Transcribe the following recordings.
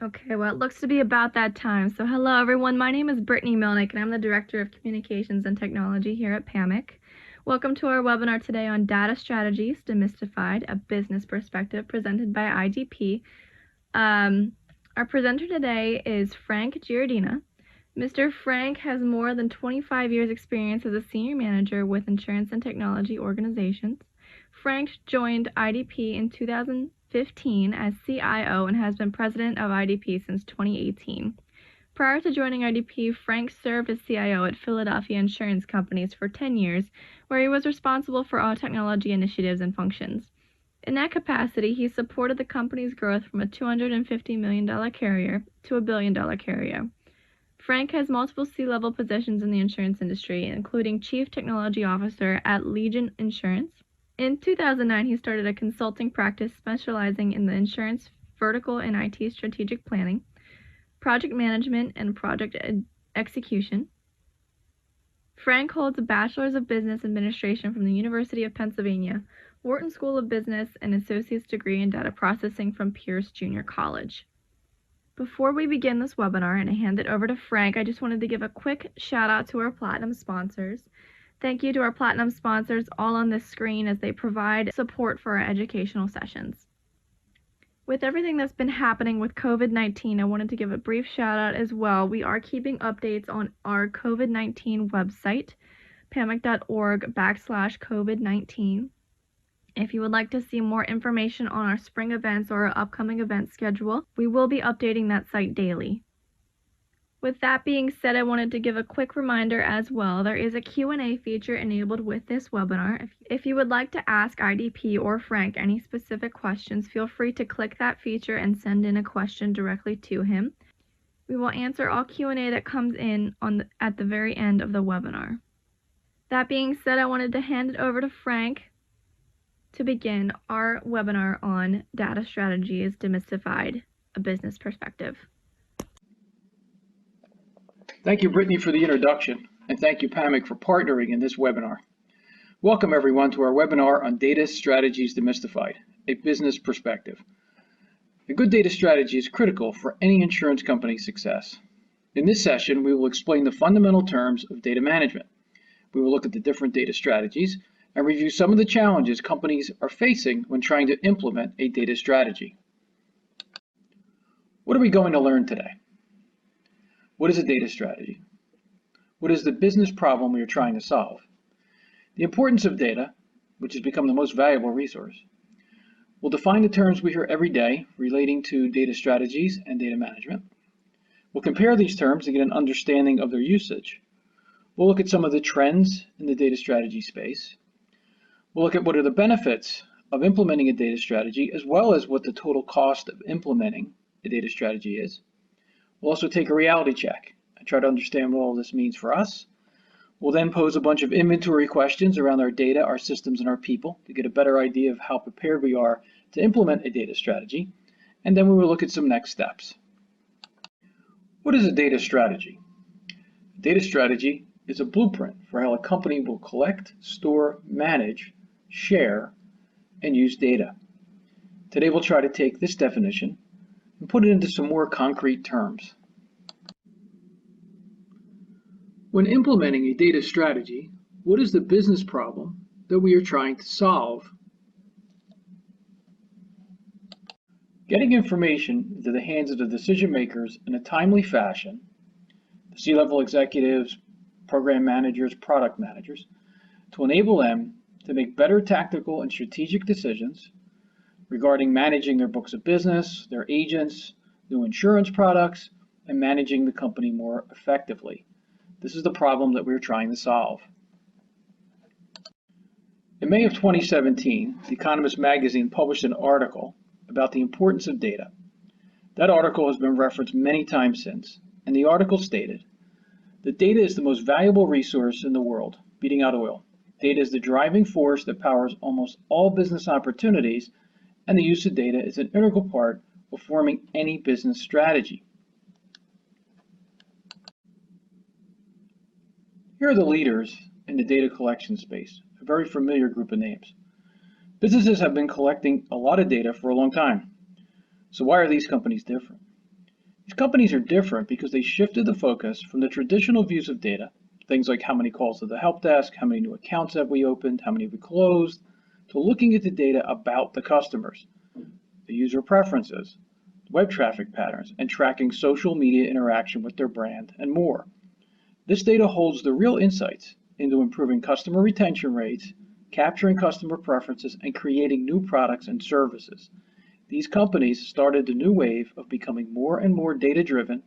Okay, well, it looks to be about that time. So hello, everyone. My name is Brittany Milnick, and I'm the Director of Communications and Technology here at PAMIC. Welcome to our webinar today on Data Strategies, Demystified, a Business Perspective, presented by IDP. Our presenter today is Frank Giardina. Mr. Frank has more than 25 years experience as a senior manager with insurance and technology organizations. Frank joined IDP in 2015 as CIO and has been president of IDP since 2018. Prior to joining IDP, Frank served as CIO at Philadelphia Insurance Companies for 10 years, where he was responsible for all technology initiatives and functions. In that capacity, he supported the company's growth from a $250 million carrier to a billion-dollar carrier. Frank has multiple C-level positions in the insurance industry, including Chief Technology Officer at Legion Insurance. In 2009, he started a consulting practice specializing in the insurance vertical and IT strategic planning, project management, and project execution. Frank holds a Bachelor's of Business Administration from the University of Pennsylvania, Wharton School of Business, and Associate's degree in Data Processing from Pierce Junior College. Before we begin this webinar and I hand it over to Frank, I just wanted to give a quick shout out to our Platinum sponsors. Thank you to our Platinum sponsors all on this screen as they provide support for our educational sessions. With everything that's been happening with COVID-19, I wanted to give a brief shout out as well. We are keeping updates on our COVID-19 website, pamic.org/COVID-19. If you would like to see more information on our spring events or our upcoming event schedule, we will be updating that site daily. With that being said, I wanted to give a quick reminder as well. There is a Q&A feature enabled with this webinar. If you would like to ask IDP or Frank any specific questions, feel free to click that feature and send in a question directly to him. We will answer all Q&A that comes in at the very end of the webinar. That being said, I wanted to hand it over to Frank to begin our webinar on Data Strategies Demystified, a Business Perspective. Thank you, Brittany, for the introduction, and thank you, PAMIC, for partnering in this webinar. Welcome, everyone, to our webinar on Data Strategies Demystified, a Business Perspective. A good data strategy is critical for any insurance company's success. In this session, we will explain the fundamental terms of data management. We will look at the different data strategies and review some of the challenges companies are facing when trying to implement a data strategy. What are we going to learn today? What is a data strategy? What is the business problem we are trying to solve? The importance of data, which has become the most valuable resource. We'll define the terms we hear every day relating to data strategies and data management. We'll compare these terms to get an understanding of their usage. We'll look at some of the trends in the data strategy space. We'll look at what are the benefits of implementing a data strategy, as well as what the total cost of implementing a data strategy is. We'll also take a reality check and try to understand what all this means for us. We'll then pose a bunch of inventory questions around our data, our systems, and our people to get a better idea of how prepared we are to implement a data strategy. And then we will look at some next steps. What is a data strategy? A data strategy is a blueprint for how a company will collect, store, manage, share, and use data. Today we'll try to take this definition and put it into some more concrete terms. When implementing a data strategy, what is the business problem that we are trying to solve? Getting information into the hands of the decision makers in a timely fashion, the C-level executives, program managers, product managers, to enable them to make better tactical and strategic decisions regarding managing their books of business, their agents, new insurance products, and managing the company more effectively. This is the problem that we're trying to solve. In May of 2017, The Economist magazine published an article about the importance of data. That article has been referenced many times since, and the article stated that data is the most valuable resource in the world, beating out oil. Data is the driving force that powers almost all business opportunities, and the use of data is an integral part of forming any business strategy. Here are the leaders in the data collection space, a very familiar group of names. Businesses have been collecting a lot of data for a long time. So why are these companies different? These companies are different because they shifted the focus from the traditional views of data, things like how many calls to the help desk, how many new accounts have we opened, how many we closed, to looking at the data about the customers, the user preferences, web traffic patterns, and tracking social media interaction with their brand, and more. This data holds the real insights into improving customer retention rates, capturing customer preferences, and creating new products and services. These companies started a new wave of becoming more and more data-driven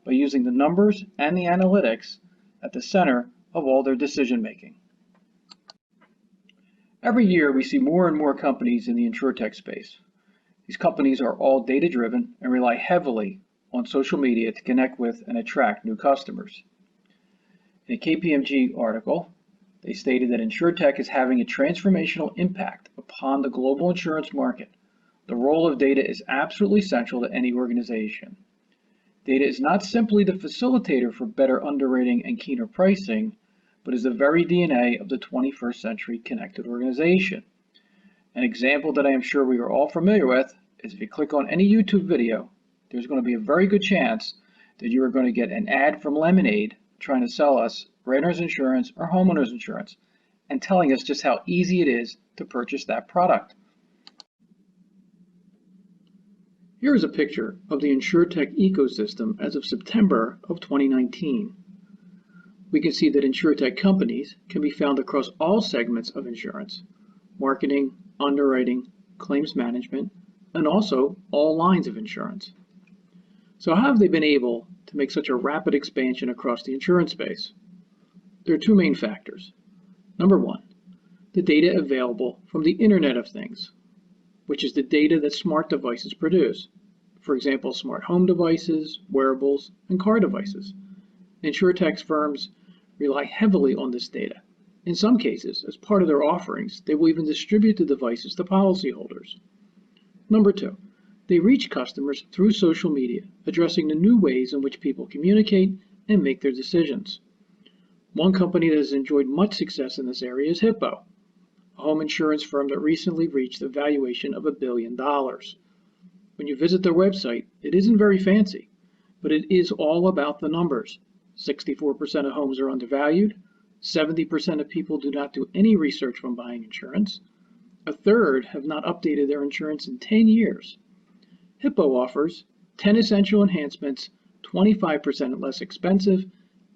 by using the numbers and the analytics at the center of all their decision-making. Every year, we see more and more companies in the insurtech space. These companies are all data-driven and rely heavily on social media to connect with and attract new customers. In a KPMG article, they stated that insurtech is having a transformational impact upon the global insurance market. The role of data is absolutely central to any organization. Data is not simply the facilitator for better underwriting and keener pricing, but is the very DNA of the 21st century connected organization. An example that I am sure we are all familiar with is if you click on any YouTube video, there's going to be a very good chance that you are going to get an ad from Lemonade trying to sell us renters insurance or homeowners insurance and telling us just how easy it is to purchase that product. Here is a picture of the insurtech ecosystem as of September of 2019. We can see that insurtech companies can be found across all segments of insurance: marketing, underwriting, claims management, and also all lines of insurance. So how have they been able to make such a rapid expansion across the insurance space? There are two main factors. Number one, the data available from the Internet of Things, which is the data that smart devices produce. For example, smart home devices, wearables, and car devices. Insurtech firms rely heavily on this data. In some cases, as part of their offerings, they will even distribute the devices to policyholders. Number two, they reach customers through social media, addressing the new ways in which people communicate and make their decisions. One company that has enjoyed much success in this area is Hippo, a home insurance firm that recently reached a valuation of $1 billion. When you visit their website, it isn't very fancy, but it is all about the numbers. 64% of homes are undervalued, 70% of people do not do any research when buying insurance, a third have not updated their insurance in 10 years. Hippo offers 10 essential enhancements, 25% less expensive,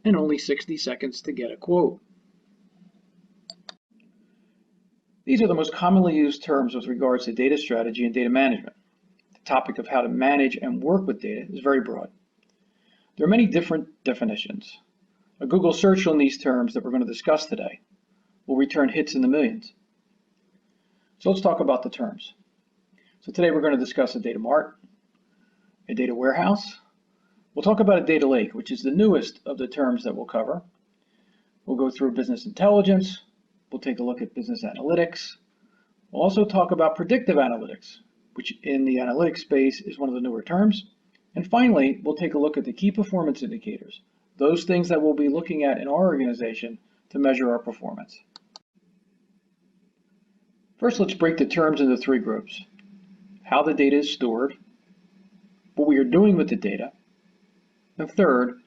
and only 60 seconds to get a quote. These are the most commonly used terms with regards to data strategy and data management. The topic of how to manage and work with data is very broad. There are many different definitions. A Google search on these terms that we're going to discuss today will return hits in the millions. So let's talk about the terms. So today we're going to discuss a data mart, a data warehouse. We'll talk about a data lake, which is the newest of the terms that we'll cover. We'll go through business intelligence. We'll take a look at business analytics. We'll also talk about predictive analytics, which in the analytics space is one of the newer terms. And finally, we'll take a look at the key performance indicators, those things that we'll be looking at in our organization to measure our performance. First, let's break the terms into three groups: how the data is stored, what we are doing with the data, and third,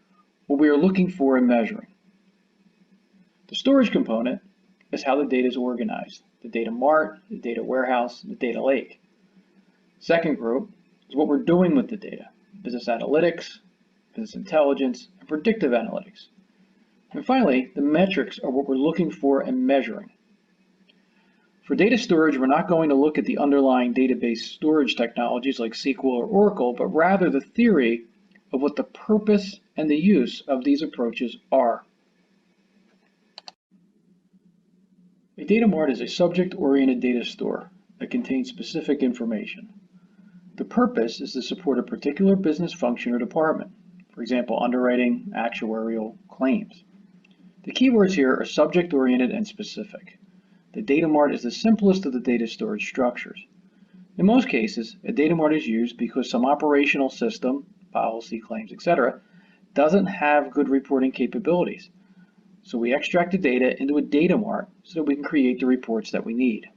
what we are looking for and measuring. The storage component is how the data is organized: the data mart, the data warehouse, the data lake. Second group is what we're doing with the data: business analytics, business intelligence, and predictive analytics. And finally, the metrics are what we're looking for and measuring. For data storage, we're not going to look at the underlying database storage technologies like SQL or Oracle, but rather the theory of what the purpose and the use of these approaches are. A data mart is a subject-oriented data store that contains specific information. The purpose is to support a particular business function or department, for example, underwriting, actuarial, claims. The keywords here are subject-oriented and specific. The data mart is the simplest of the data storage structures. In most cases, a data mart is used because some operational system, policy, claims, etc., doesn't have good reporting capabilities. So we extract the data into a data mart so that we can create the reports that we need.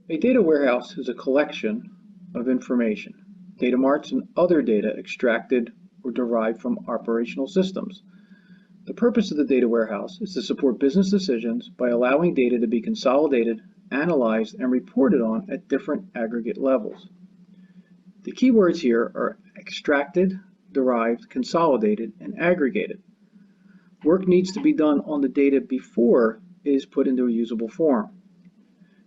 A data warehouse is a collection of information. data marts, and other data extracted or derived from operational systems. The purpose of the data warehouse is to support business decisions by allowing data to be consolidated, analyzed, and reported on at different aggregate levels. The key words here are extracted, derived, consolidated, and aggregated. Work needs to be done on the data before it is put into a usable form.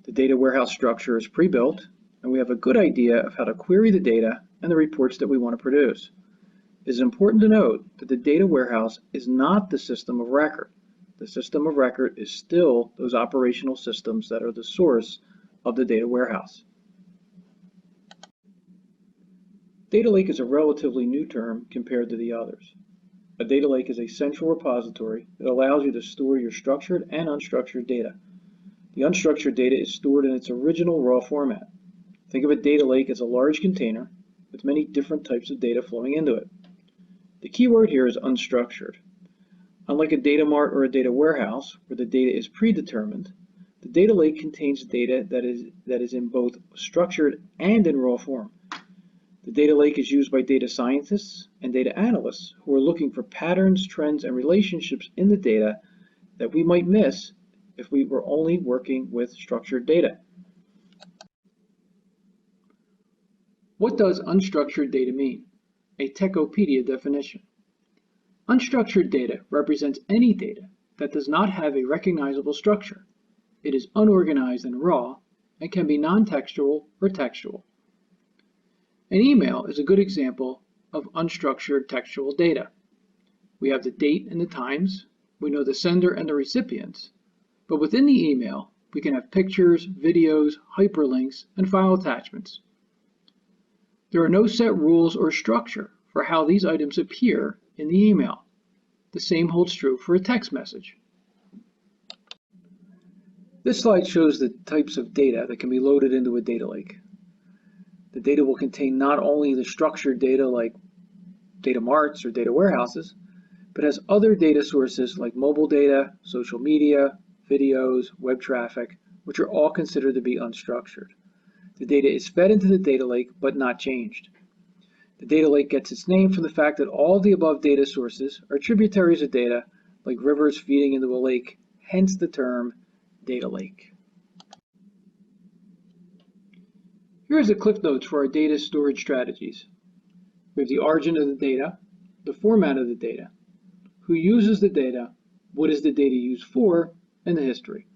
The data warehouse structure is pre-built, and we have a good idea of how to query the data and the reports that we want to produce. It is important to note that the data warehouse is not the system of record. The system of record is still those operational systems that are the source of the data warehouse. Data lake is a relatively new term compared to the others. A data lake is a central repository that allows you to store your structured and unstructured data. The unstructured data is stored in its original raw format. Think of a data lake as a large container with many different types of data flowing into it. The key word here is unstructured. Unlike a data mart or a data warehouse, where the data is predetermined, the data lake contains data that is in both structured and in raw form. The data lake is used by data scientists and data analysts who are looking for patterns, trends, and relationships in the data that we might miss if we were only working with structured data. What does unstructured data mean? A Techopedia definition. Unstructured data represents any data that does not have a recognizable structure. It is unorganized and raw and can be non-textual or textual. An email is a good example of unstructured textual data. We have the date and the times, we know the sender and the recipients, but within the email, we can have pictures, videos, hyperlinks, and file attachments. There are no set rules or structure for how these items appear in the email. The same holds true for a text message. This slide shows the types of data that can be loaded into a data lake. The data will contain not only the structured data like data marts or data warehouses, but has other data sources like mobile data, social media, videos, web traffic, which are all considered to be unstructured. The data is fed into the data lake, but not changed. The data lake gets its name from the fact that all the above data sources are tributaries of data, like rivers feeding into a lake, hence the term data lake. Here is the cliff notes for our data storage strategies. We have the origin of the data, the format of the data, who uses the data, what is the data used for, and the history.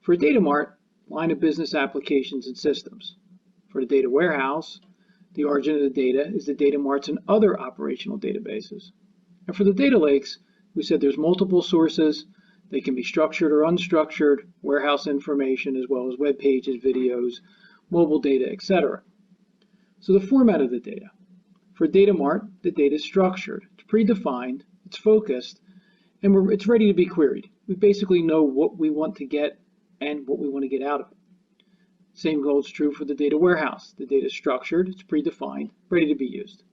For a data mart, line of business applications and systems. For the data warehouse, the origin of the data is the data marts and other operational databases. And for the data lakes, we said there's multiple sources. They can be structured or unstructured, warehouse information, as well as web pages, videos, mobile data, etc. So the format of the data. For data mart, the data is structured, it's predefined, it's focused, and it's ready to be queried. We basically know what we want to get and what we want to get out of it. Same holds true for the data warehouse. The data is structured, it's predefined, ready to be used.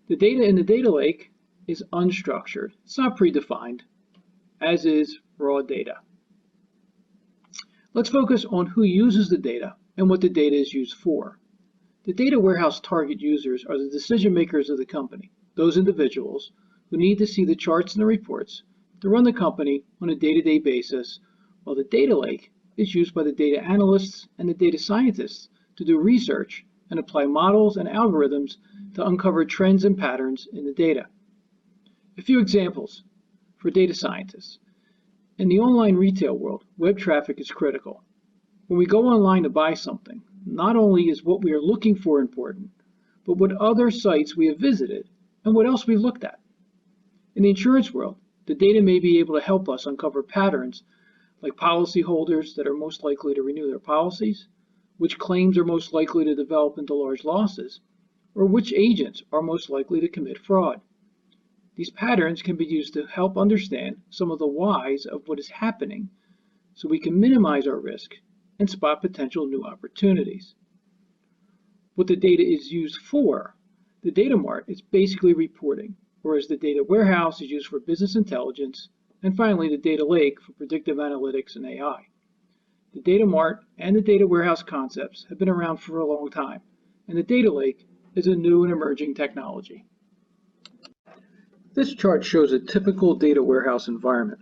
The data in the data lake is unstructured. It's not predefined, as is raw data. Let's focus on who uses the data and what the data is used for. The data warehouse target users are the decision makers of the company, those individuals who need to see the charts and the reports to run the company on a day-to-day basis, while the data lake is used by the data analysts and the data scientists to do research and apply models and algorithms to uncover trends and patterns in the data. A few examples for data scientists. In the online retail world, web traffic is critical. When we go online to buy something, not only is what we are looking for important, but what other sites we have visited and what else we've looked at. In the insurance world, the data may be able to help us uncover patterns like policyholders that are most likely to renew their policies, which claims are most likely to develop into large losses, or which agents are most likely to commit fraud. These patterns can be used to help understand some of the whys of what is happening so we can minimize our risk and spot potential new opportunities. What the data is used for, the data mart is basically reporting, whereas the data warehouse is used for business intelligence, and finally the data lake for predictive analytics and AI. The data mart and the data warehouse concepts have been around for a long time, and the data lake is a new and emerging technology. This chart shows a typical data warehouse environment.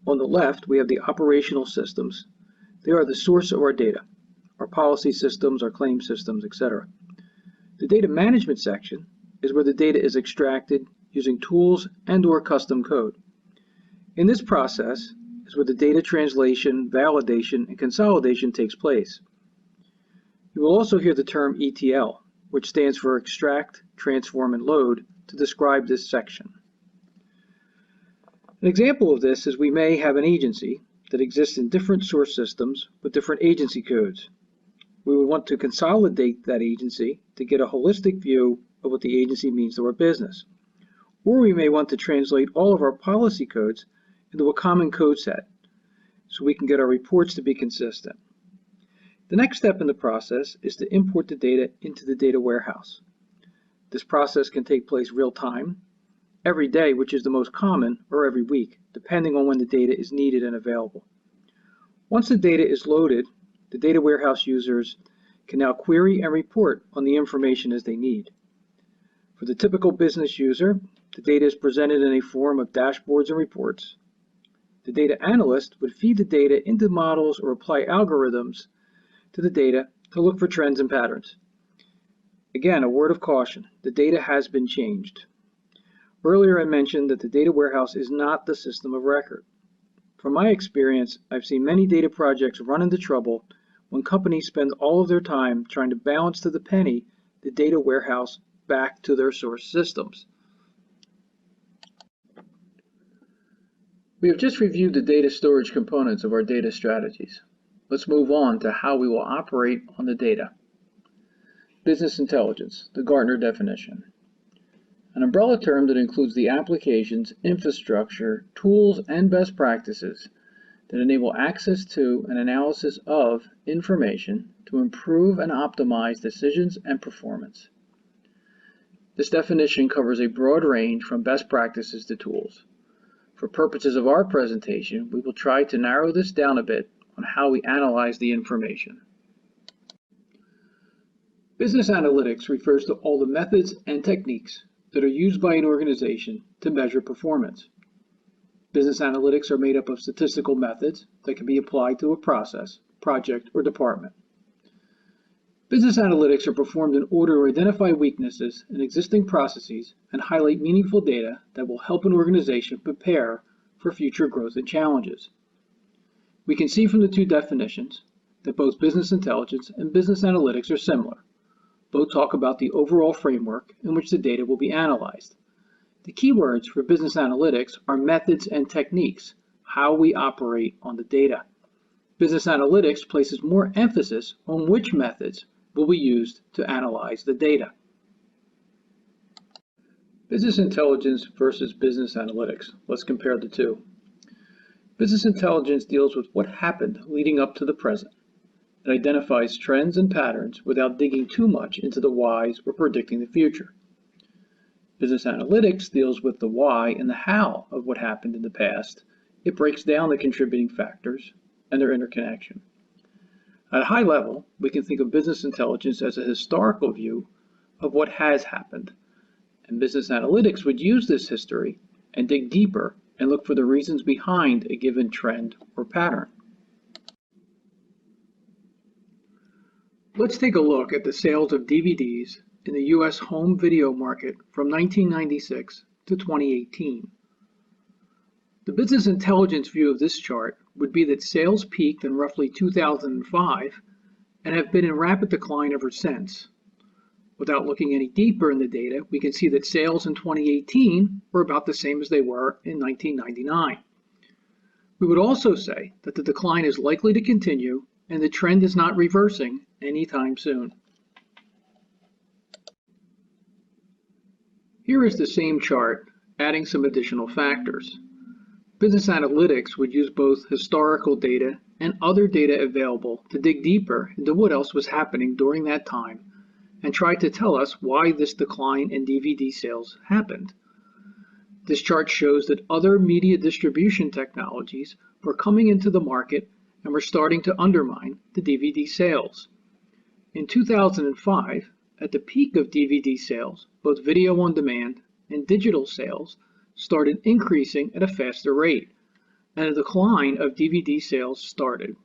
On the left, we have the operational systems. They are the source of our data, our policy systems, our claim systems, etc. The data management section is where the data is extracted using tools and/or custom code. In this process is where the data translation, validation, and consolidation takes place. You will also hear the term ETL, which stands for Extract, Transform, and Load, to describe this section. An example of this is we may have an agency that exists in different source systems with different agency codes. We would want to consolidate that agency to get a holistic view of what the agency means to our business. Or we may want to translate all of our policy codes into a common code set so we can get our reports to be consistent. The next step in the process is to import the data into the data warehouse. This process can take place real time, every day, which is the most common, or every week, depending on when the data is needed and available. Once the data is loaded, the data warehouse users can now query and report on the information as they need. For the typical business user, the data is presented in a form of dashboards and reports. The data analyst would feed the data into models or apply algorithms to the data to look for trends and patterns. Again, a word of caution, the data has been changed. Earlier I mentioned that the data warehouse is not the system of record. From my experience, I've seen many data projects run into trouble when companies spend all of their time trying to balance to the penny the data warehouse back to their source systems. We have just reviewed the data storage components of our data strategies. Let's move on to how we will operate on the data. Business intelligence, the Gartner definition. An umbrella term that includes the applications, infrastructure, tools, and best practices that enable access to and analysis of information to improve and optimize decisions and performance. This definition covers a broad range from best practices to tools. For purposes of our presentation, we will try to narrow this down a bit on how we analyze the information. Business analytics refers to all the methods and techniques that are used by an organization to measure performance. Business analytics are made up of statistical methods that can be applied to a process, project, or department. Business analytics are performed in order to identify weaknesses in existing processes and highlight meaningful data that will help an organization prepare for future growth and challenges. We can see from the two definitions that both business intelligence and business analytics are similar. Both talk about the overall framework in which the data will be analyzed. The keywords for business analytics are methods and techniques, how we operate on the data. Business analytics places more emphasis on which methods will be used to analyze the data. Business intelligence versus business analytics. Let's compare the two. Business intelligence deals with what happened leading up to the present. It identifies trends and patterns without digging too much into the whys or predicting the future. Business analytics deals with the why and the how of what happened in the past. It breaks down the contributing factors and their interconnection. At a high level, we can think of business intelligence as a historical view of what has happened, and business analytics would use this history and dig deeper and look for the reasons behind a given trend or pattern. Let's take a look at the sales of DVDs in the U.S. home video market from 1996 to 2018. The business intelligence view of this chart would be that sales peaked in roughly 2005 and have been in rapid decline ever since. Without looking any deeper in the data, we can see that sales in 2018 were about the same as they were in 1999. We would also say that the decline is likely to continue and the trend is not reversing anytime soon. Here is the same chart, adding some additional factors. Business analytics would use both historical data and other data available to dig deeper into what else was happening during that time and try to tell us why this decline in DVD sales happened. This chart shows that other media distribution technologies were coming into the market and were starting to undermine the DVD sales. In 2005, At the peak of DVD sales, both video on demand and digital sales started increasing at a faster rate, and a decline of DVD sales started.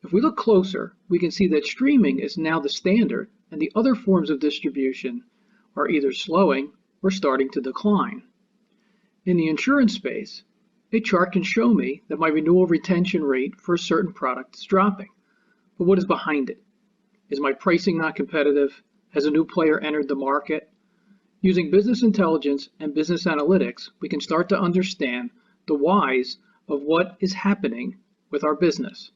If we look closer, we can see that streaming is now the standard, and the other forms of distribution are either slowing or starting to decline. In the insurance space, a chart can show me that my renewal retention rate for a certain product is dropping. But what is behind it? Is my pricing not competitive? Has a new player entered the market? Using business intelligence and business analytics, we can start to understand the whys of what is happening with our business.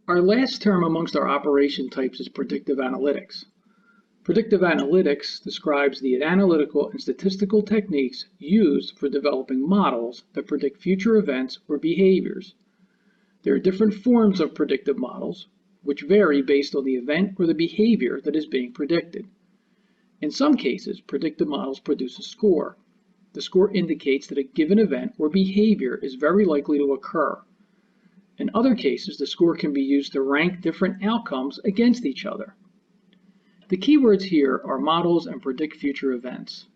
Our last term amongst our operation types is predictive analytics. Predictive analytics describes the analytical and statistical techniques used for developing models that predict future events or behaviors. There are different forms of predictive models, which vary based on the event or the behavior that is being predicted. In some cases, predictive models produce a score. The score indicates that a given event or behavior is very likely to occur. In other cases, the score can be used to rank different outcomes against each other. The keywords here are models and predict future events.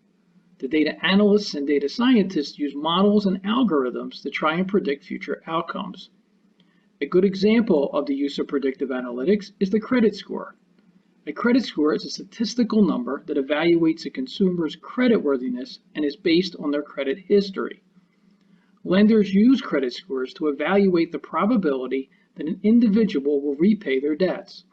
The data analysts and data scientists use models and algorithms to try and predict future outcomes. A good example of the use of predictive analytics is the credit score. A credit score is a statistical number that evaluates a consumer's creditworthiness and is based on their credit history. Lenders use credit scores to evaluate the probability that an individual will repay their debts.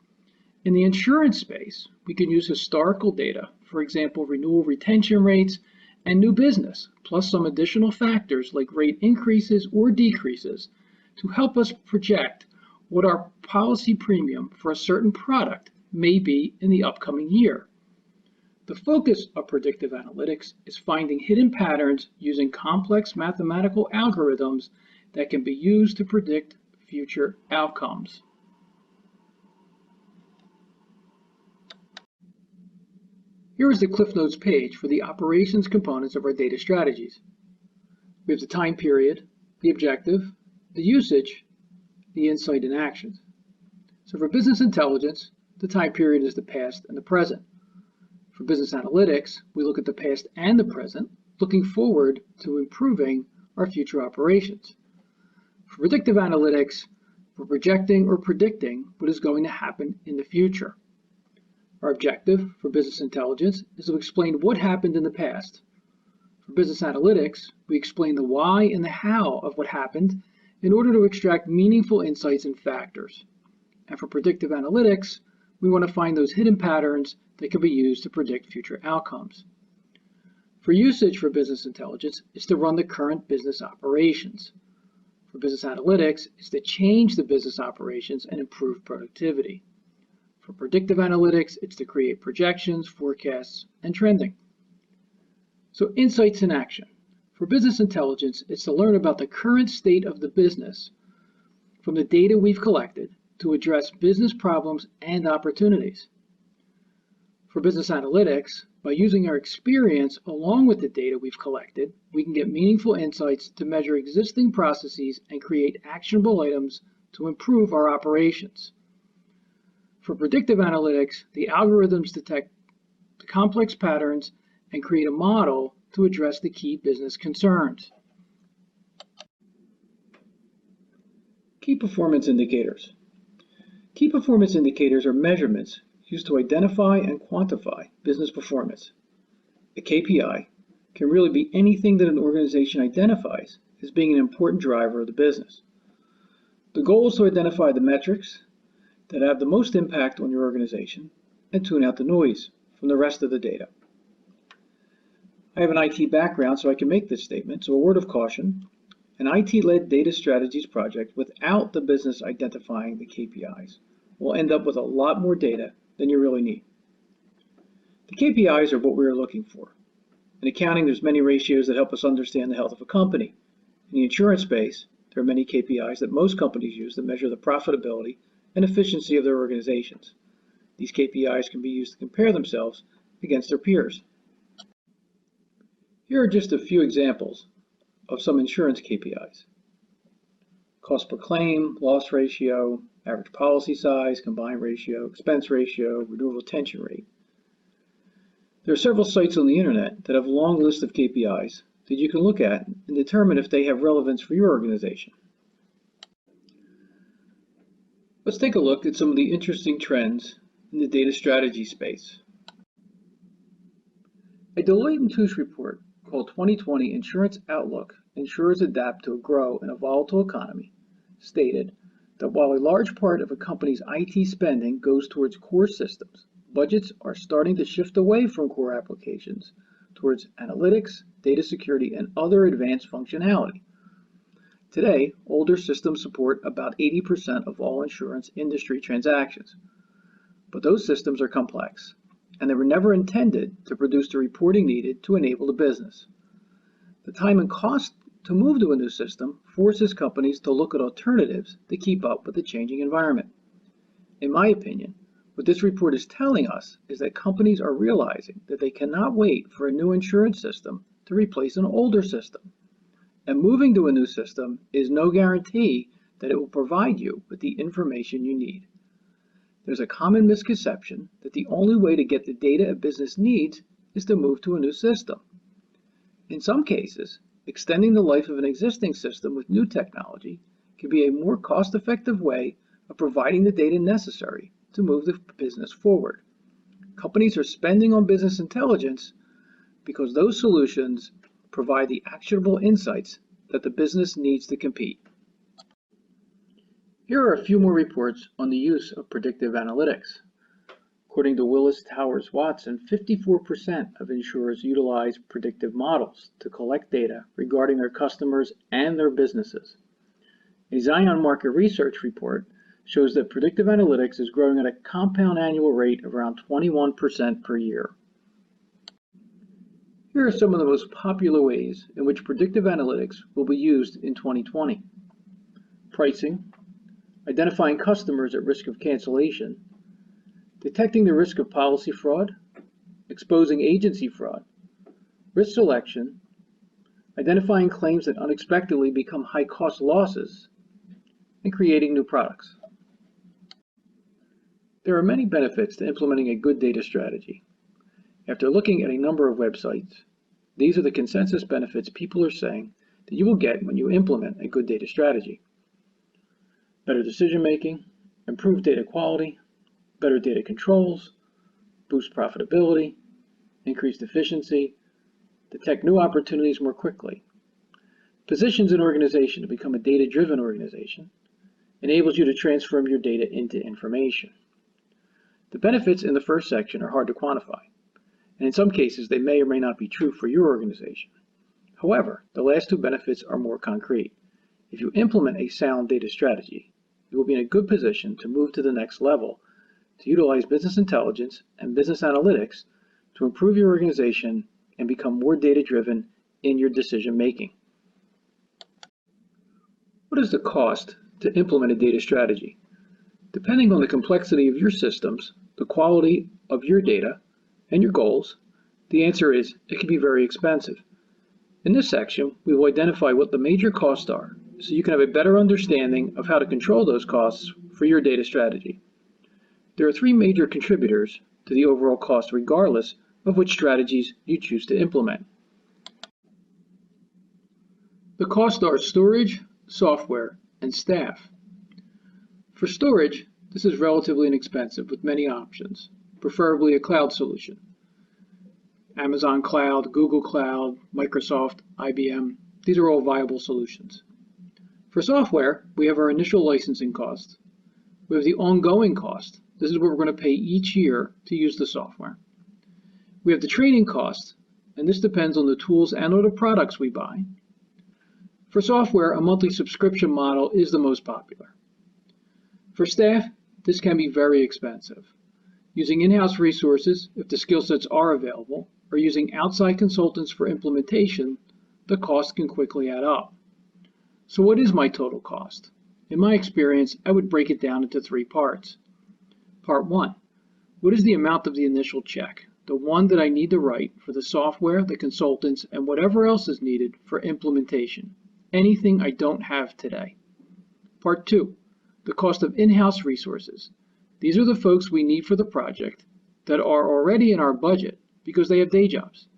In the insurance space, we can use historical data, for example, renewal retention rates and new business, plus some additional factors like rate increases or decreases to help us project what our policy premium for a certain product may be in the upcoming year. The focus of predictive analytics is finding hidden patterns using complex mathematical algorithms that can be used to predict future outcomes. Here is the Cliff Notes page for the operations components of our data strategies. We have the time period, the objective, the usage, the insight and actions. So for business intelligence, the time period is the past and the present. For business analytics, we look at the past and the present, looking forward to improving our future operations. For predictive analytics, we're projecting or predicting what is going to happen in the future. Our objective for business intelligence is to explain what happened in the past. For business analytics, we explain the why and the how of what happened in order to extract meaningful insights and factors. And for predictive analytics, we want to find those hidden patterns that can be used to predict future outcomes. For usage for business intelligence is to run the current business operations. For business analytics is to change the business operations and improve productivity. For predictive analytics, it's to create projections, forecasts, and trending. So insights in action. For business intelligence, it's to learn about the current state of the business from the data we've collected to address business problems and opportunities. For business analytics, by using our experience along with the data we've collected, we can get meaningful insights to measure existing processes and create actionable items to improve our operations. For predictive analytics, the algorithms detect the complex patterns and create a model to address the key business concerns. Key performance indicators. Key performance indicators are measurements used to identify and quantify business performance. A KPI can really be anything that an organization identifies as being an important driver of the business. The goal is to identify the metrics that have the most impact on your organization and tune out the noise from the rest of the data. I have an IT background, so I can make this statement, so a word of caution. An IT-led data strategies project without the business identifying the KPIs will end up with a lot more data than you really need. The KPIs are what we are looking for. In accounting, there's many ratios that help us understand the health of a company. In the insurance space, there are many KPIs that most companies use to measure the profitability and efficiency of their organizations. These KPIs can be used to compare themselves against their peers. Here are just a few examples of some insurance KPIs. cost per claim, loss ratio, average policy size, combined ratio, expense ratio, renewal retention rate. There are several sites on the internet that have a long list of KPIs that you can look at and determine if they have relevance for your organization. Let's take a look at some of the interesting trends in the data strategy space. A Deloitte & Touche report called 2020 Insurance Outlook: Insurers Adapt to Grow in a Volatile Economy stated that while a large part of a company's IT spending goes towards core systems, budgets are starting to shift away from core applications towards analytics, data security, and other advanced functionality. Today, older systems support about 80% of all insurance industry transactions, but those systems are complex, and they were never intended to produce the reporting needed to enable the business. The time and cost to move to a new system forces companies to look at alternatives to keep up with the changing environment. In my opinion, what this report is telling us is that companies are realizing that they cannot wait for a new insurance system to replace an older system. And moving to a new system is no guarantee that it will provide you with the information you need. There's a common misconception that the only way to get the data a business needs is to move to a new system. In some cases, extending the life of an existing system with new technology can be a more cost-effective way of providing the data necessary to move the business forward. Companies are spending on business intelligence because those solutions provide the actionable insights that the business needs to compete. Here are a few more reports on the use of predictive analytics. According to Willis Towers Watson, 54% of insurers utilize predictive models to collect data regarding their customers and their businesses. A Zion Market Research report shows that predictive analytics is growing at a compound annual rate of around 21% per year. Here are some of the most popular ways in which predictive analytics will be used in 2020. Pricing, identifying customers at risk of cancellation, detecting the risk of policy fraud, exposing agency fraud, risk selection, identifying claims that unexpectedly become high-cost losses, and creating new products. There are many benefits to implementing a good data strategy. After looking at a number of websites, these are the consensus benefits people are saying that you will get when you implement a good data strategy. Better decision-making, improved data quality, better data controls, boost profitability, increased efficiency, detect new opportunities more quickly, positions an organization to become a data-driven organization, enables you to transform your data into information. The benefits in the first section are hard to quantify, and in some cases they may or may not be true for your organization. However, the last two benefits are more concrete. If you implement a sound data strategy, you will be in a good position to move to the next level, to utilize business intelligence and business analytics to improve your organization and become more data-driven in your decision-making. What is the cost to implement a data strategy? Depending on the complexity of your systems, the quality of your data, and your goals, the answer is it can be very expensive. In this section, we will identify what the major costs are so you can have a better understanding of how to control those costs for your data strategy. There are three major contributors to the overall cost regardless of which strategies you choose to implement. The costs are storage, software, and staff. For storage, this is relatively inexpensive with many options, preferably a cloud solution. Amazon Cloud, Google Cloud, Microsoft, IBM, these are all viable solutions. For software, we have our initial licensing cost. We have the ongoing cost. This is what we're going to pay each year to use the software. We have the training cost, and this depends on the tools and or the products we buy. For software, a monthly subscription model is the most popular. For staff, this can be very expensive. Using in-house resources, if the skill sets are available, or using outside consultants for implementation, the cost can quickly add up. So what is my total cost? In my experience, I would break it down into three parts. Part 1, what is the amount of the initial check, the one that I need to write for the software, the consultants, and whatever else is needed for implementation, anything I don't have today. Part 2, the cost of in-house resources. These are the folks we need for the project that are already in our budget because they have day jobs.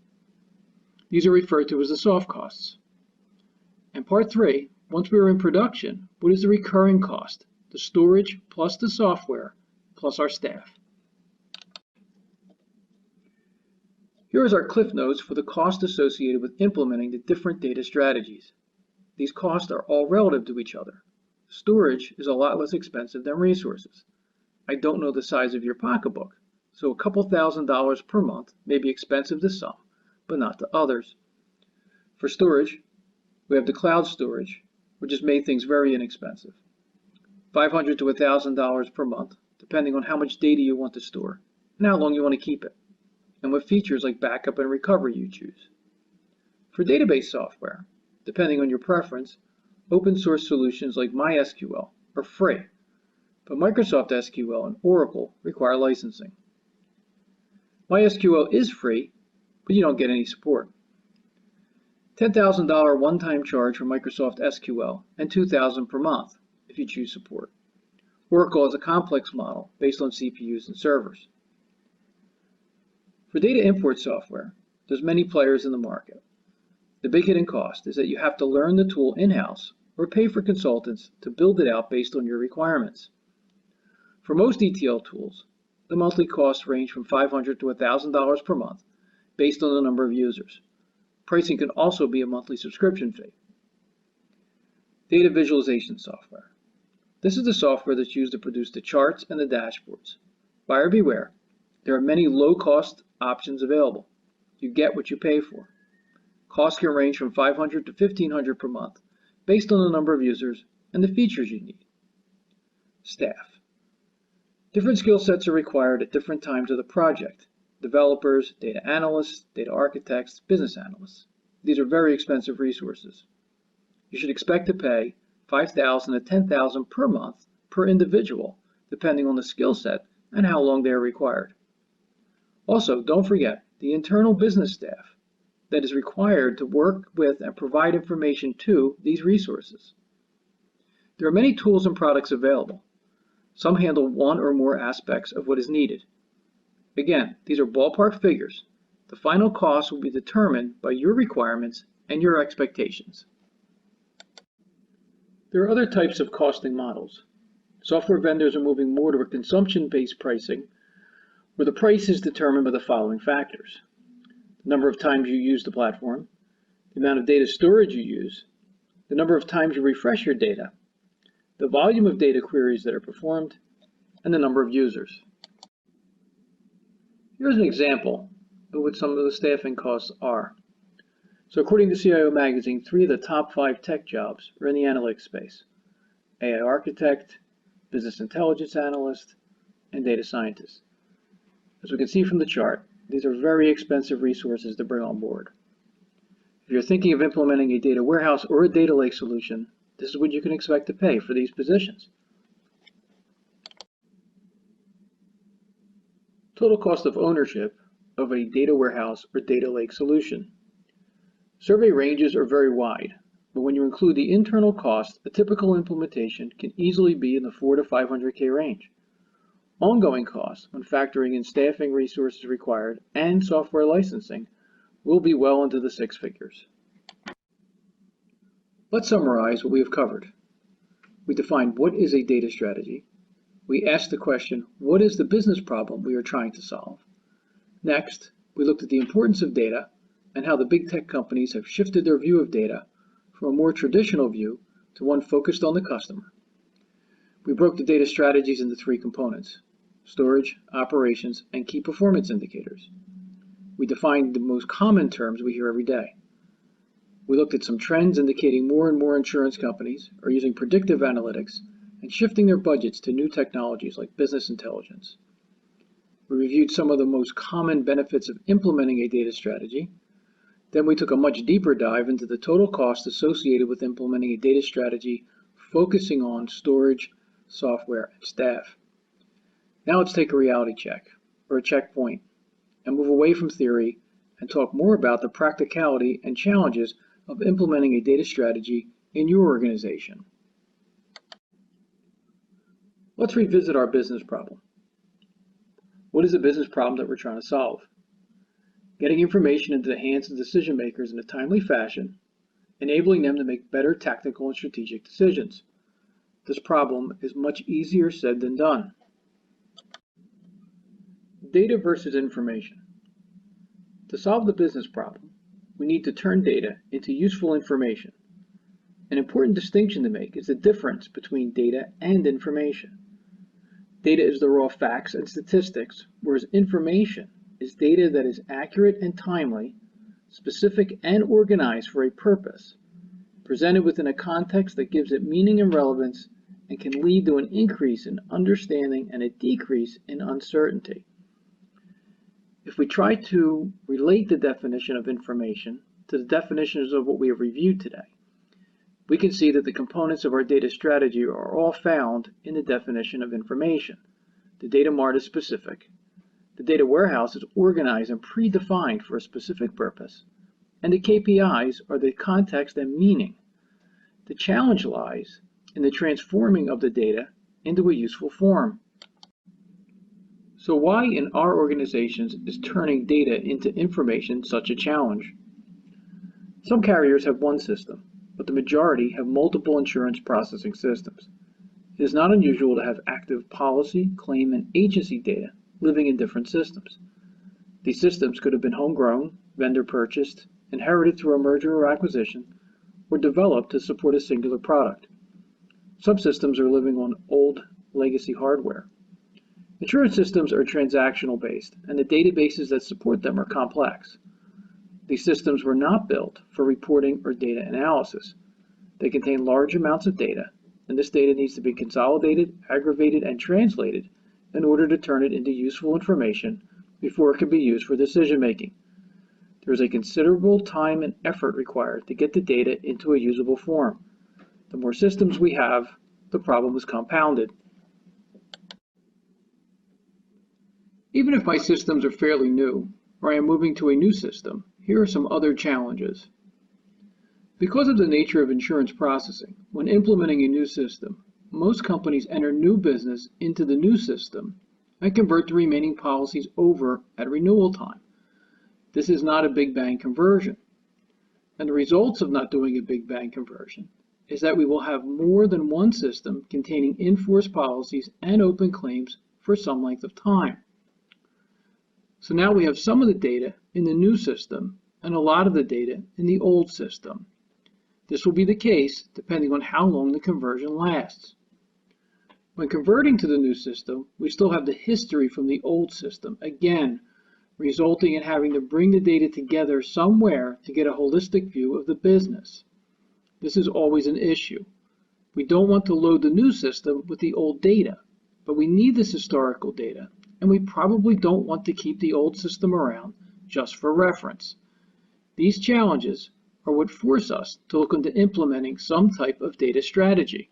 These are referred to as the soft costs. And Part 3, once we are in production, what is the recurring cost? The storage plus the software plus our staff. Here is our Cliff Notes for the cost associated with implementing the different data strategies. These costs are all relative to each other. Storage is a lot less expensive than resources. I don't know the size of your pocketbook, so a couple $1,000s per month may be expensive to some, but not to others. For storage, we have the cloud storage, which has made things very inexpensive. $500 to $1,000 per month, depending on how much data you want to store and how long you want to keep it, and what features like backup and recovery you choose. For database software, depending on your preference, open source solutions like MySQL are free, but Microsoft SQL and Oracle require licensing. MySQL is free, but you don't get any support. $10,000 one-time charge for Microsoft SQL and $2,000 per month if you choose support. Oracle is a complex model based on CPUs and servers. For data import software, there's many players in the market. The big hidden cost is that you have to learn the tool in-house or pay for consultants to build it out based on your requirements. For most ETL tools, the monthly costs range from $500 to $1,000 per month based on the number of users. Pricing can also be a monthly subscription fee. Data visualization software. This is the software that's used to produce the charts and the dashboards. Buyer beware, there are many low-cost options available. You get what you pay for. Costs can range from $500 to $1,500 per month based on the number of users and the features you need. Staff. Different skill sets are required at different times of the project. Developers, data analysts, data architects, business analysts. These are very expensive resources. You should expect to pay $5,000 to $10,000 per month per individual, depending on the skill set and how long they are required. Also, don't forget the internal business staff that is required to work with and provide information to these resources. There are many tools and products available. Some handle one or more aspects of what is needed. Again, these are ballpark figures. The final cost will be determined by your requirements and your expectations. There are other types of costing models. Software vendors are moving more to a consumption-based pricing, where the price is determined by the following factors: the number of times you use the platform, the amount of data storage you use, the number of times you refresh your data, the volume of data queries that are performed, and the number of users. Here's an example of what some of the staffing costs are. So according to CIO Magazine, 3 of the top 5 tech jobs are in the analytics space: AI architect, business intelligence analyst, and data scientist. As we can see from the chart, these are very expensive resources to bring on board. If you're thinking of implementing a data warehouse or a data lake solution, this is what you can expect to pay for these positions. Total cost of ownership of a data warehouse or data lake solution. Survey ranges are very wide, but when you include the internal cost, a typical implementation can easily be in the $400 to $500K range. Ongoing costs, when factoring in staffing resources required and software licensing, will be well into the 6 figures. Let's summarize what we have covered. We defined what is a data strategy. We asked the question, what is the business problem we are trying to solve? Next, we looked at the importance of data and how the big tech companies have shifted their view of data from a more traditional view to one focused on the customer. We broke the data strategies into 3 components: storage, operations, and key performance indicators. We defined the most common terms we hear every day. We looked at some trends indicating more and more insurance companies are using predictive analytics and shifting their budgets to new technologies like business intelligence. We reviewed some of the most common benefits of implementing a data strategy. Then we took a much deeper dive into the total cost associated with implementing a data strategy, focusing on storage, software, and staff. Now let's take a reality check, or a checkpoint, and move away from theory and talk more about the practicality and challenges of implementing a data strategy in your organization. Let's revisit our business problem. What is the business problem that we're trying to solve? Getting information into the hands of decision makers in a timely fashion, enabling them to make better tactical and strategic decisions. This problem is much easier said than done. Data versus information. To solve the business problem, we need to turn data into useful information. An important distinction to make is the difference between data and information. Data is the raw facts and statistics, whereas information is data that is accurate and timely, specific and organized for a purpose, presented within a context that gives it meaning and relevance and can lead to an increase in understanding and a decrease in uncertainty. If we try to relate the definition of information to the definitions of what we have reviewed today, we can see that the components of our data strategy are all found in the definition of information. The data mart is specific, the data warehouse is organized and predefined for a specific purpose, and the KPIs are the context and meaning. The challenge lies in the transforming of the data into a useful form. So why in our organizations is turning data into information such a challenge? Some carriers have one system, but the majority have multiple insurance processing systems. It is not unusual to have active policy, claim, and agency data living in different systems. These systems could have been homegrown, vendor purchased, inherited through a merger or acquisition, or developed to support a singular product. Some systems are living on old legacy hardware. Insurance systems are transactional based, and the databases that support them are complex. These systems were not built for reporting or data analysis. They contain large amounts of data, and this data needs to be consolidated, aggregated, and translated in order to turn it into useful information before it can be used for decision making. There is a considerable time and effort required to get the data into a usable form. The more systems we have, the problem is compounded. Even if my systems are fairly new, or I am moving to a new system, here are some other challenges. Because of the nature of insurance processing, when implementing a new system, most companies enter new business into the new system and convert the remaining policies over at renewal time. This is not a big bang conversion. And the results of not doing a big bang conversion is that we will have more than one system containing in-force policies and open claims for some length of time. So now we have some of the data in the new system and a lot of the data in the old system. This will be the case depending on how long the conversion lasts. When converting to the new system, we still have the history from the old system, again, resulting in having to bring the data together somewhere to get a holistic view of the business. This is always an issue. We don't want to load the new system with the old data, but we need this historical data, and we probably don't want to keep the old system around just for reference. These challenges are what force us to look into implementing some type of data strategy.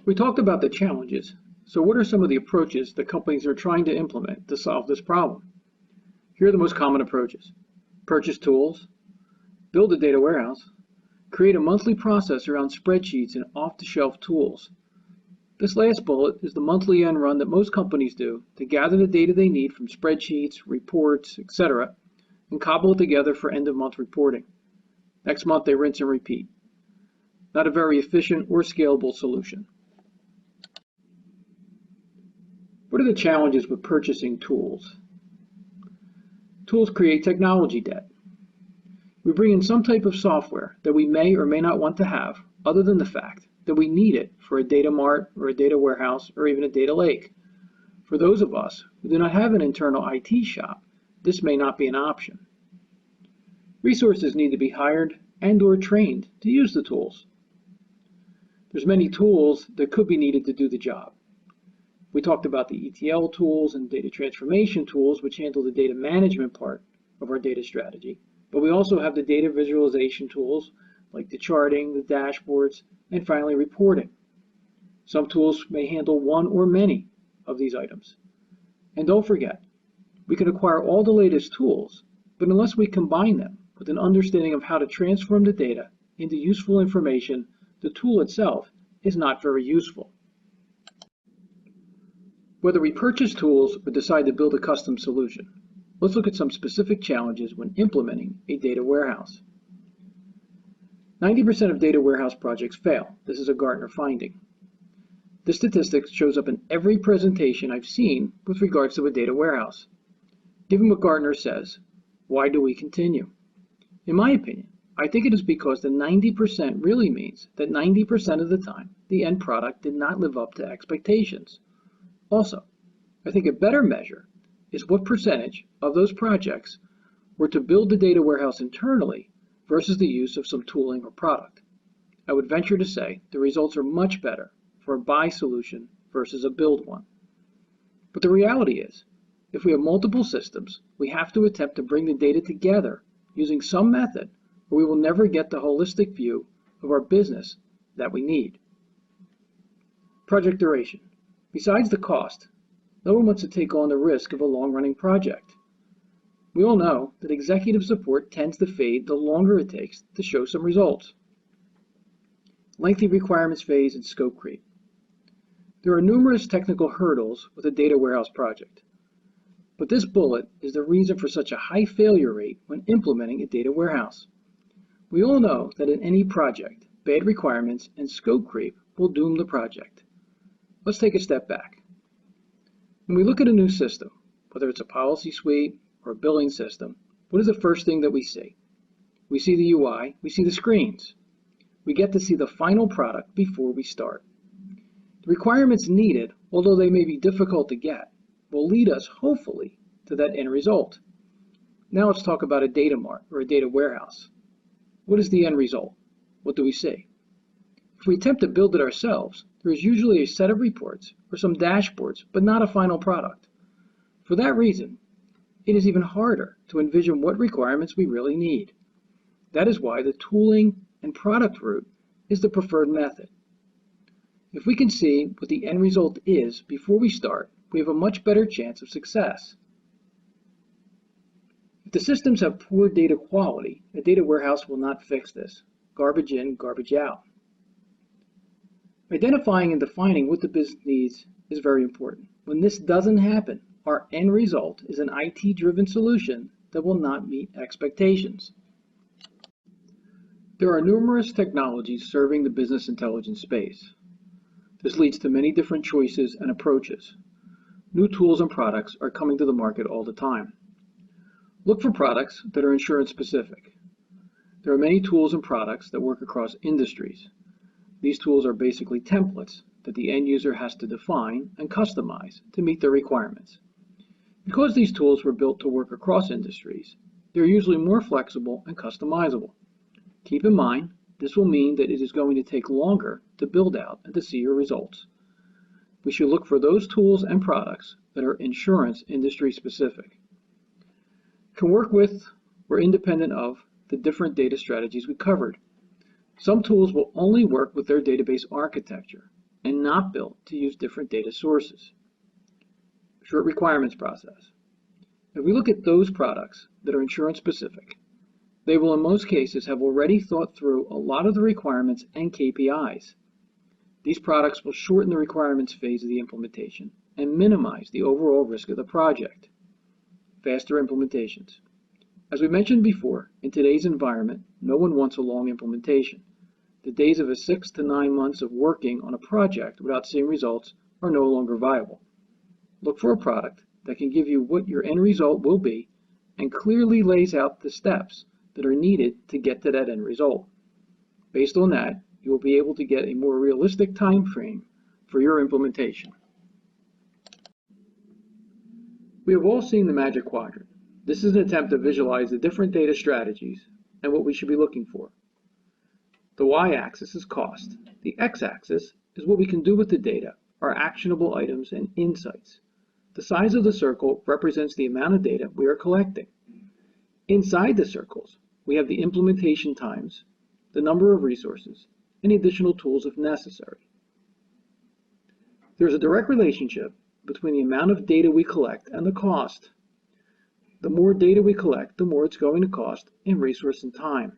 We talked about the challenges, so what are some of the approaches that companies are trying to implement to solve this problem? Here are the most common approaches. Purchase tools, build a data warehouse, create a monthly process around spreadsheets and off-the-shelf tools. This last bullet is the monthly end run that most companies do to gather the data they need from spreadsheets, reports, etc., and cobble it together for end-of-month reporting. Next month they rinse and repeat. Not a very efficient or scalable solution. What are the challenges with purchasing tools? Tools create technology debt. We bring in some type of software that we may or may not want to have, other than the fact that we need it for a data mart or a data warehouse or even a data lake. For those of us who do not have an internal IT shop, this may not be an option. Resources need to be hired and or trained to use the tools. There's many tools that could be needed to do the job. We talked about the ETL tools and data transformation tools, which handle the data management part of our data strategy. But we also have the data visualization tools like the charting, the dashboards, and finally reporting. Some tools may handle one or many of these items. And don't forget, we can acquire all the latest tools, but unless we combine them with an understanding of how to transform the data into useful information, the tool itself is not very useful. Whether we purchase tools or decide to build a custom solution, let's look at some specific challenges when implementing a data warehouse. 90% of data warehouse projects fail. This is a Gartner finding. This statistic shows up in every presentation I've seen with regards to a data warehouse. Given what Gartner says, why do we continue? In my opinion, I think it is because the 90% really means that 90% of the time, the end product did not live up to expectations. Also, I think a better measure is what percentage of those projects were to build the data warehouse internally versus the use of some tooling or product. I would venture to say the results are much better for a buy solution versus a build one. But the reality is, if we have multiple systems, we have to attempt to bring the data together using some method, or we will never get the holistic view of our business that we need. Project duration. Besides the cost, no one wants to take on the risk of a long-running project. We all know that executive support tends to fade the longer it takes to show some results. Lengthy requirements phase and scope creep. There are numerous technical hurdles with a data warehouse project, but this bullet is the reason for such a high failure rate when implementing a data warehouse. We all know that in any project, bad requirements and scope creep will doom the project. Let's take a step back. When we look at a new system, whether it's a policy suite or a billing system, what is the first thing that we see? We see the UI, we see the screens. We get to see the final product before we start. The requirements needed, although they may be difficult to get, will lead us, hopefully, to that end result. Now let's talk about a data mart or a data warehouse. What is the end result? What do we see? If we attempt to build it ourselves, there is usually a set of reports or some dashboards, but not a final product. For that reason, it is even harder to envision what requirements we really need. That is why the tooling and product route is the preferred method. If we can see what the end result is before we start, we have a much better chance of success. If the systems have poor data quality, a data warehouse will not fix this. Garbage in, garbage out. Identifying and defining what the business needs is very important. When this doesn't happen, our end result is an IT-driven solution that will not meet expectations. There are numerous technologies serving the business intelligence space. This leads to many different choices and approaches. New tools and products are coming to the market all the time. Look for products that are insurance specific. There are many tools and products that work across industries. These tools are basically templates that the end user has to define and customize to meet their requirements. Because these tools were built to work across industries, they're usually more flexible and customizable. Keep in mind, this will mean that it is going to take longer to build out and to see your results. We should look for those tools and products that are insurance industry specific, can work with or independent of the different data strategies we covered. Some tools will only work with their database architecture and not built to use different data sources. Short requirements process. If we look at those products that are insurance specific, they will in most cases have already thought through a lot of the requirements and KPIs. These products will shorten the requirements phase of the implementation and minimize the overall risk of the project. Faster implementations. As we mentioned before, in today's environment, no one wants a long implementation. The days of 6 to 9 months of working on a project without seeing results are no longer viable. Look for a product that can give you what your end result will be and clearly lays out the steps that are needed to get to that end result. Based on that, you will be able to get a more realistic time frame for your implementation. We have all seen the Magic Quadrant. This is an attempt to visualize the different data strategies and what we should be looking for. The y-axis is cost. The x-axis is what we can do with the data, our actionable items and insights. The size of the circle represents the amount of data we are collecting. Inside the circles, we have the implementation times, the number of resources, and additional tools if necessary. There's a direct relationship between the amount of data we collect and the cost. The more data we collect, the more it's going to cost in resource and time.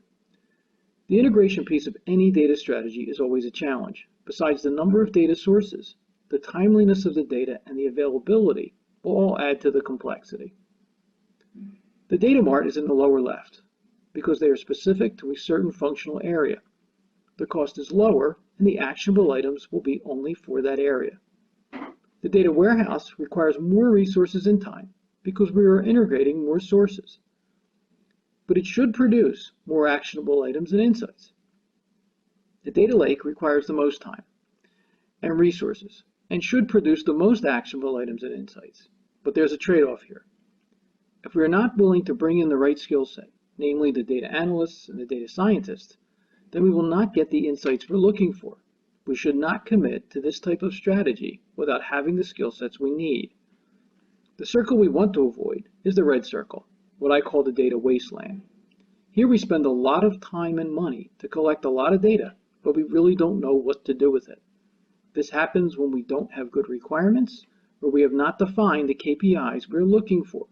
The integration piece of any data strategy is always a challenge. Besides the number of data sources, the timeliness of the data, and the availability will all add to the complexity. The data mart is in the lower left because they are specific to a certain functional area. The cost is lower and the actionable items will be only for that area. The data warehouse requires more resources and time because we are integrating more sources. But it should produce more actionable items and insights. The data lake requires the most time and resources and should produce the most actionable items and insights. But there's a trade-off here. If we are not willing to bring in the right skill set, namely the data analysts and the data scientists, then we will not get the insights we're looking for. We should not commit to this type of strategy without having the skill sets we need. The circle we want to avoid is the red circle, what I call the data wasteland. Here we spend a lot of time and money to collect a lot of data, but we really don't know what to do with it. This happens when we don't have good requirements or we have not defined the KPIs we're looking for.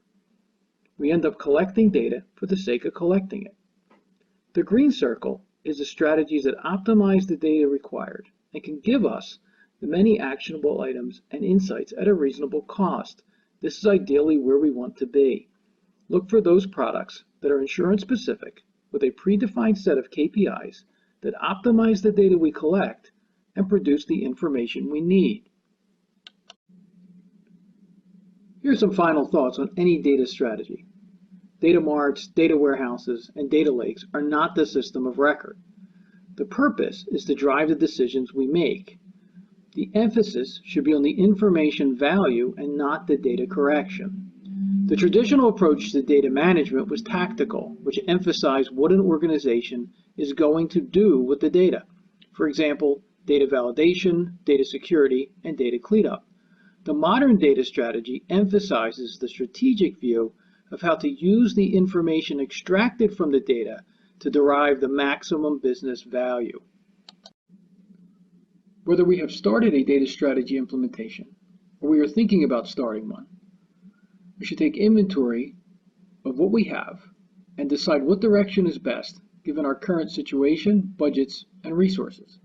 We end up collecting data for the sake of collecting it. The green circle is the strategies that optimize the data required and can give us the many actionable items and insights at a reasonable cost. This is ideally where we want to be. Look for those products that are insurance specific with a predefined set of KPIs that optimize the data we collect and produce the information we need. Here's some final thoughts on any data strategy. Data marts, data warehouses, and data lakes are not the system of record. The purpose is to drive the decisions we make. The emphasis should be on the information value and not the data correction. The traditional approach to data management was tactical, which emphasized what an organization is going to do with the data. For example, data validation, data security, and data cleanup. The modern data strategy emphasizes the strategic view of how to use the information extracted from the data to derive the maximum business value. Whether we have started a data strategy implementation or we are thinking about starting one, we should take inventory of what we have and decide what direction is best given our current situation, budgets, and resources.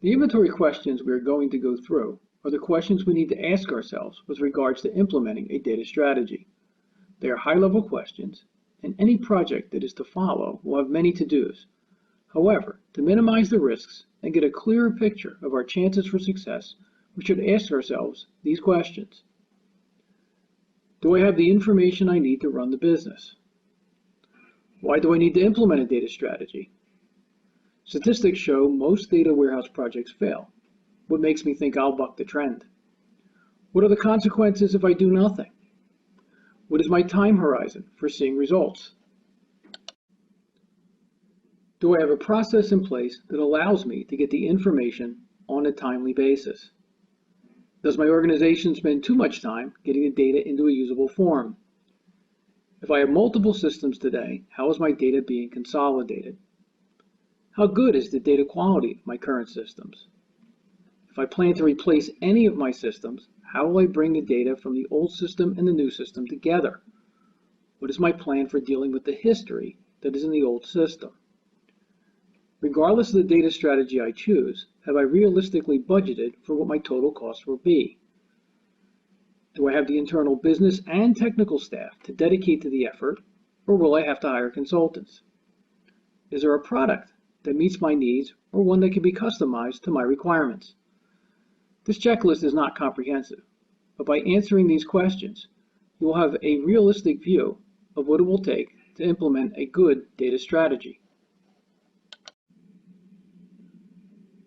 The inventory questions we are going to go through are the questions we need to ask ourselves with regards to implementing a data strategy. They are high-level questions, and any project that is to follow will have many to-dos. However, to minimize the risks and get a clearer picture of our chances for success, we should ask ourselves these questions. Do I have the information I need to run the business? Why do I need to implement a data strategy? Statistics show most data warehouse projects fail. What makes me think I'll buck the trend? What are the consequences if I do nothing? What is my time horizon for seeing results? Do I have a process in place that allows me to get the information on a timely basis? Does my organization spend too much time getting the data into a usable form? If I have multiple systems today, how is my data being consolidated? How good is the data quality of my current systems? If I plan to replace any of my systems, how will I bring the data from the old system and the new system together? What is my plan for dealing with the history that is in the old system? Regardless of the data strategy I choose, have I realistically budgeted for what my total costs will be? Do I have the internal business and technical staff to dedicate to the effort, or will I have to hire consultants? Is there a product that meets my needs or one that can be customized to my requirements? This checklist is not comprehensive, but by answering these questions, you will have a realistic view of what it will take to implement a good data strategy.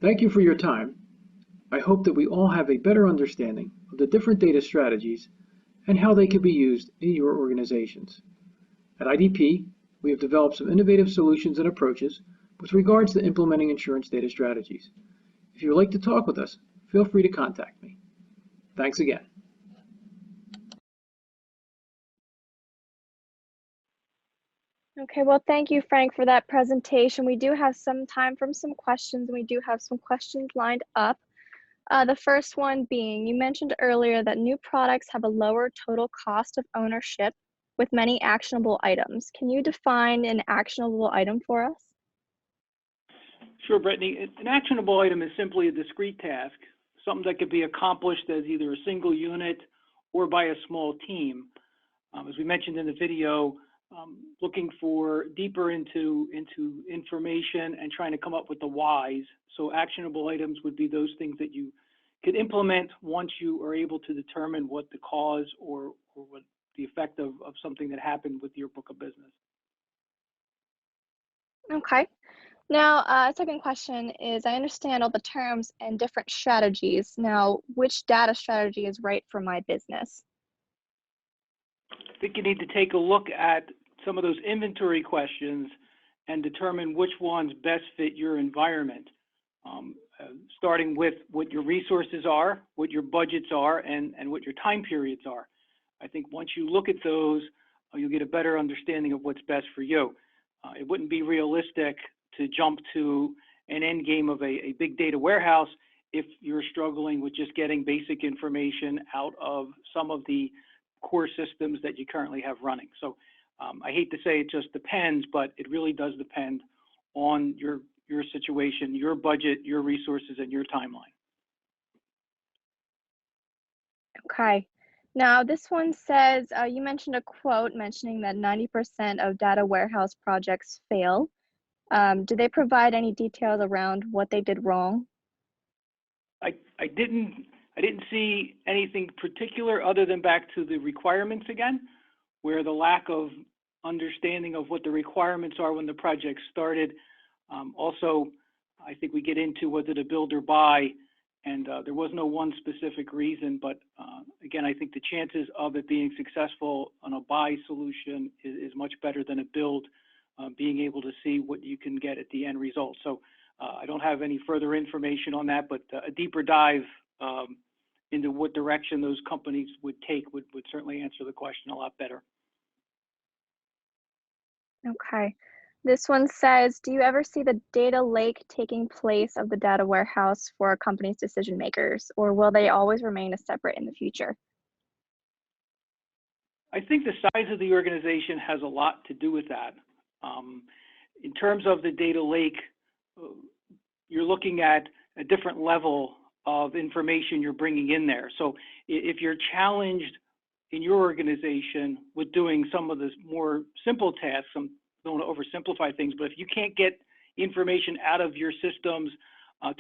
Thank you for your time. I hope that we all have a better understanding of the different data strategies and how they can be used in your organizations. At IDP, we have developed some innovative solutions and approaches with regards to implementing insurance data strategies. If you would like to talk with us, feel free to contact me. Thanks again. Okay, well, thank you, Frank, for that presentation. We do have some time for some questions, and we do have some questions lined up. The first one being, you mentioned earlier that new products have a lower total cost of ownership with many actionable items. Can you define an actionable item for us? Sure, Brittany. An actionable item is simply a discrete task, something that could be accomplished as either a single unit or by a small team. As we mentioned in the video, looking for deeper into information and trying to come up with the whys. So actionable items would be those things that you could implement once you are able to determine what the cause or what the effect of something that happened with your book of business. Okay. Now, second question is, I understand all the terms and different strategies. Now, which data strategy is right for my business? I think you need to take a look at some of those inventory questions and determine which ones best fit your environment, starting with what your resources are, what your budgets are, and what your time periods are. I think once you look at those, you'll get a better understanding of what's best for you. It wouldn't be realistic to jump to an end game of a big data warehouse if you're struggling with just getting basic information out of some of the core systems that you currently have running. So I hate to say it just depends, but it really does depend on your situation, your budget, your resources, and your timeline. Okay. Now, this one says, you mentioned a quote mentioning that 90% of data warehouse projects fail. Do they provide any details around what they did wrong? I didn't see anything particular other than back to the requirements again, where the lack of understanding of what the requirements are when the project started. Also, I think we get into was it a build or buy, and there was no one specific reason, but again, I think the chances of it being successful on a buy solution is much better than a build, being able to see what you can get at the end result. So I don't have any further information on that, but a deeper dive into what direction those companies would take would certainly answer the question a lot better. Okay. This one says, do you ever see the data lake taking place of the data warehouse for a company's decision makers, or will they always remain separate in the future? I think the size of the organization has a lot to do with that. In terms of the data lake, you're looking at a different level of information you're bringing in there. So if you're challenged in your organization with doing some of the more simple tasks, I don't want to oversimplify things, but if you can't get information out of your systems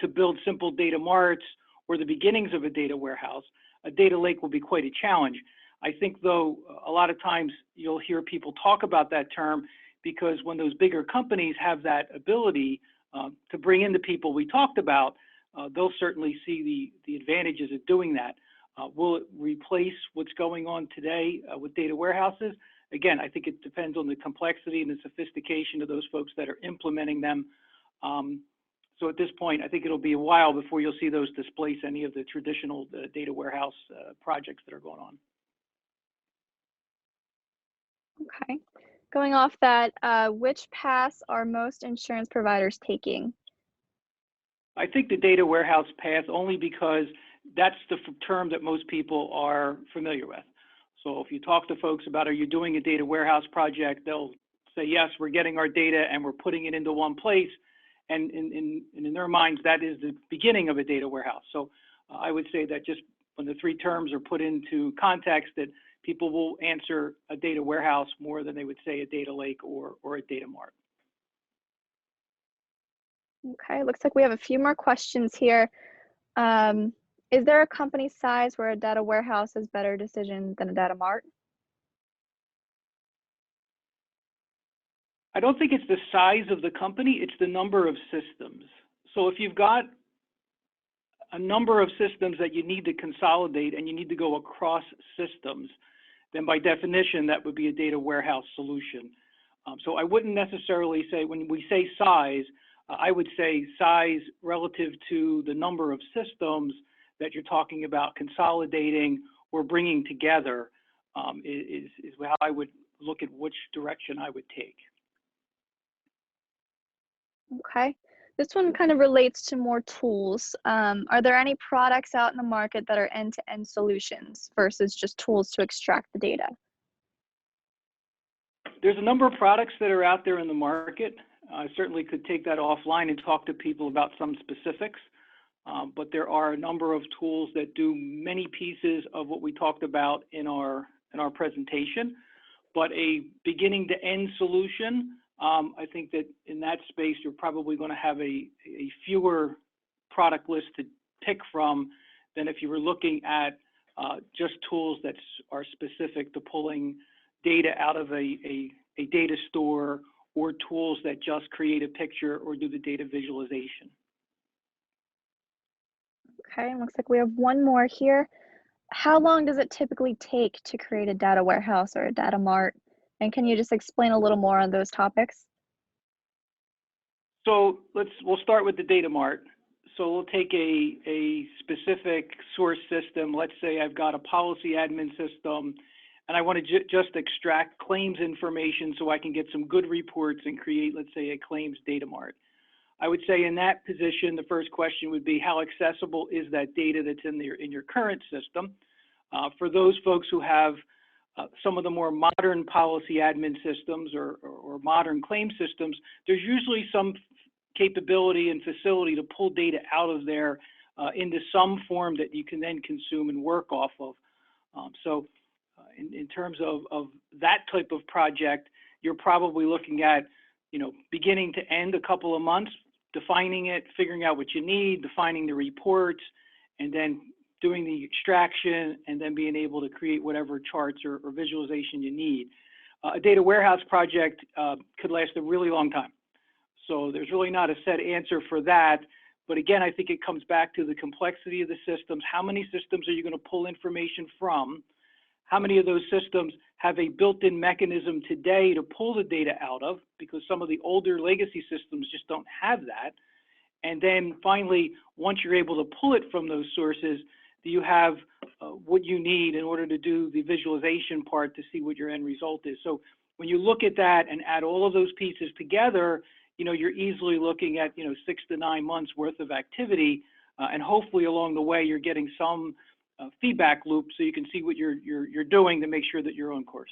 to build simple data marts or the beginnings of a data warehouse, a data lake will be quite a challenge. I think, though, a lot of times you'll hear people talk about that term because when those bigger companies have that ability to bring in the people we talked about, they'll certainly see the advantages of doing that. Will it replace what's going on today with data warehouses? Again, I think it depends on the complexity and the sophistication of those folks that are implementing them. So at this point, I think it'll be a while before you'll see those displace any of the traditional data warehouse projects that are going on. Okay. Going off that, which paths are most insurance providers taking? I think the data warehouse path only because that's the term that most people are familiar with. So if you talk to folks about, are you doing a data warehouse project, they'll say, yes, we're getting our data and we're putting it into one place. And in their minds, that is the beginning of a data warehouse. So I would say that just when the three terms are put into context, that people will answer a data warehouse more than they would say a data lake or a data mart. Okay, looks like we have a few more questions here. Is there a company size where a data warehouse is better decision than a data mart? I don't think it's the size of the company, it's the number of systems. So if you've got a number of systems that you need to consolidate and you need to go across systems, then by definition, that would be a data warehouse solution. So I wouldn't necessarily say, when we say size, I would say size relative to the number of systems that you're talking about consolidating or bringing together is how I would look at which direction I would take. Okay. This one kind of relates to more tools. Are there any products out in the market that are end-to-end solutions versus just tools to extract the data? There's a number of products that are out there in the market. I certainly could take that offline and talk to people about some specifics, but there are a number of tools that do many pieces of what we talked about in our presentation. But a beginning to end solution, I think that in that space, you're probably going to have a fewer product list to pick from than if you were looking at just tools that are specific to pulling data out of a data store, or tools that just create a picture or do the data visualization. Okay, looks like we have one more here. How long does it typically take to create a data warehouse or a data mart? And can you just explain a little more on those topics? So we'll start with the data mart. So we'll take a specific source system. Let's say I've got a policy admin system, and I want to just extract claims information so I can get some good reports and create, let's say, a claims data mart. I would say in that position, the first question would be, how accessible is that data that's in your current system? For those folks who have some of the more modern policy admin systems or modern claim systems, there's usually some capability and facility to pull data out of there into some form that you can then consume and work off of. In terms of that type of project, you're probably looking at, beginning to end a couple of months, defining it, figuring out what you need, defining the reports, and then doing the extraction, and then being able to create whatever charts or visualization you need. A data warehouse project could last a really long time. So there's really not a set answer for that. But again, I think it comes back to the complexity of the systems. How many systems are you going to pull information from? How many of those systems have a built-in mechanism today to pull the data out of? Because some of the older legacy systems just don't have that. And then finally, once you're able to pull it from those sources, do you have what you need in order to do the visualization part to see what your end result is? So when you look at that and add all of those pieces together, you're easily looking at 6 to 9 months worth of activity, and hopefully along the way you're getting some feedback loop so you can see what you're doing to make sure that you're on course.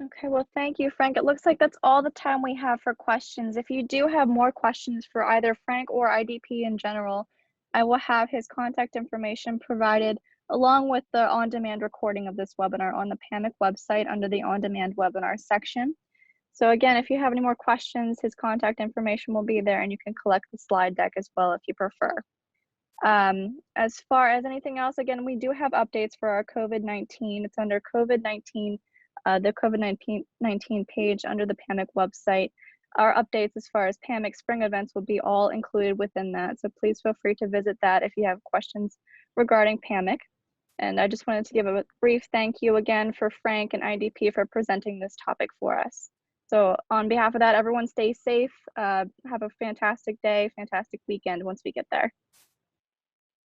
Okay, well, thank you, Frank. It looks like that's all the time we have for questions. If you do have more questions for either Frank or IDP in general, I will have his contact information provided along with the on-demand recording of this webinar on the PAMIC website under the on-demand webinar section. So again, if you have any more questions, his contact information will be there, and you can collect the slide deck as well if you prefer. As far as anything else, again, we do have updates for our COVID-19. It's under COVID-19, the COVID-19 page under the PAMIC website. Our updates as far as PAMIC spring events will be all included within that. So please feel free to visit that if you have questions regarding PAMIC. And I just wanted to give a brief thank you again for Frank and IDP for presenting this topic for us. So on behalf of that, everyone stay safe, have a fantastic day, fantastic weekend once we get there.